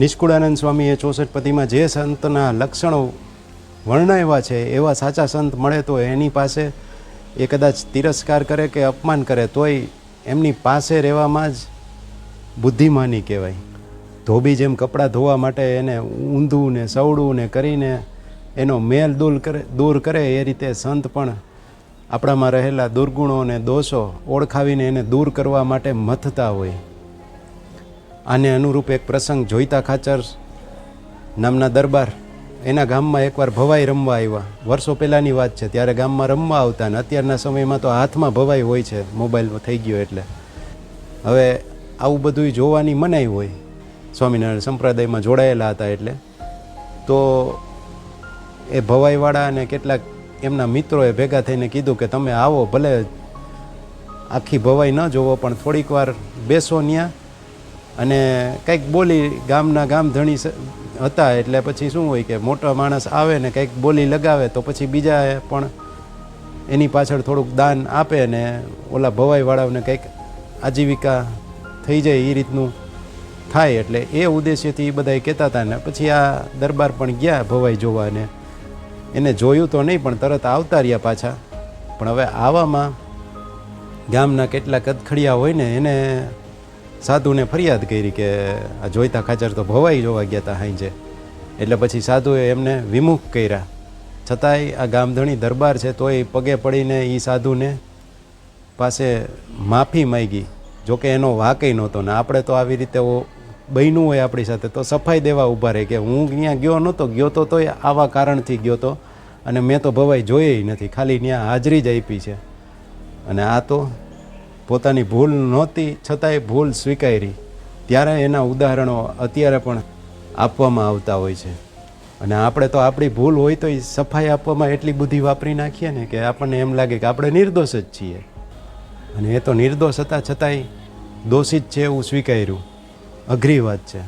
નિષ્કુળાનંદ સ્વામીએ 64પદીમાં જે સંતના લક્ષણો વર્ણવ્યા છે એવા સાચા સંત મળે તો એની પાસે એ કદાચ તિરસ્કાર કરે કે અપમાન કરે તોય એમની પાસે રહેવામાં જ બુદ્ધિમાની કહેવાય. ધોબી જેમ કપડાં ધોવા માટે એને ઊંધું ને સવડું ને કરીને એનો મેલ દૂર કરે એ રીતે સંત પણ આપણામાં રહેલા દુર્ગુણો અને દોષો ઓળખાવીને એને દૂર કરવા માટે મથતા હોય. આને અનુરૂપ એક પ્રસંગ જોઈતા ખાચર નામના દરબાર એના ગામમાં એકવાર ભવાઈ રમવા આવ્યા. વર્ષો પહેલાંની વાત છે. ત્યારે ગામમાં રમવા આવતા ને અત્યારના સમયમાં તો હાથમાં ભવાઈ હોય છે, મોબાઈલ થઈ ગયો એટલે. હવે આવું બધું જોવાની મનાઈ હોય, સ્વામિનારાયણ સંપ્રદાયમાં જોડાયેલા હતા એટલે. તો એ ભવાઈવાળા અને કેટલાક એમના મિત્રોએ ભેગા થઈને કીધું કે તમે આવો, ભલે આખી ભવાઈ ન જોવો પણ થોડીક વાર બેસો ત્યાં અને કંઈક બોલી. ગામના ગામધણી હતા એટલે પછી શું હોય કે મોટા માણસ આવે ને કંઈક બોલી લગાવે તો પછી બીજા પણ એની પાછળ થોડુંક દાન આપે ને ઓલા ભવાઈવાળાઓને કંઈક આજીવિકા થઈ જાય એ રીતનું થાય. એટલે એ ઉદ્દેશ્યથી એ બધા કહેતા હતા ને પછી આ દરબાર પણ ગયા ભવાઈ જોવા ને એને જોયું તો નહીં પણ તરત આવતા રહ્યા પાછા. પણ હવે આવામાં ગામના કેટલાક અદખડિયા હોય ને એને સાધુને ફરિયાદ કરી કે આ જોઈતા ખાચર તો ભવાઈ જોવા ગયા હતા હાંજે. એટલે પછી સાધુએ એમને વિમુખ કર્યા. છતાંય આ ગામધણી દરબાર છે તોય પગે પડીને એ સાધુને પાસે માફી માંગી. જોકે એનો વાંકય નહોતો ને આપણે તો આવી રીતે બન્યું હોય આપણી સાથે તો સફાઈ દેવા ઊભા રહે કે હું ત્યાં ગયો તો તોય આવા કારણથી ગયો તો અને મેં તો ભવાઈ જોઈએ નથી, ખાલી ત્યાં હાજરી જ આપી છે. અને આ તો પોતાની ભૂલ નહોતી છતાંય ભૂલ સ્વીકારી. ત્યારે એના ઉદાહરણો અત્યારે પણ આપવામાં આવતા હોય છે. અને આપણે તો આપણી ભૂલ હોય તો એ સફાઈ આપવામાં એટલી બુદ્ધિ વાપરી નાખીએ ને કે આપણને એમ લાગે કે આપણે નિર્દોષ જ છીએ. અને એ તો નિર્દોષ હતા છતાંય દોષિત છે એવું સ્વીકાર્યું. અઘરી વાત છે.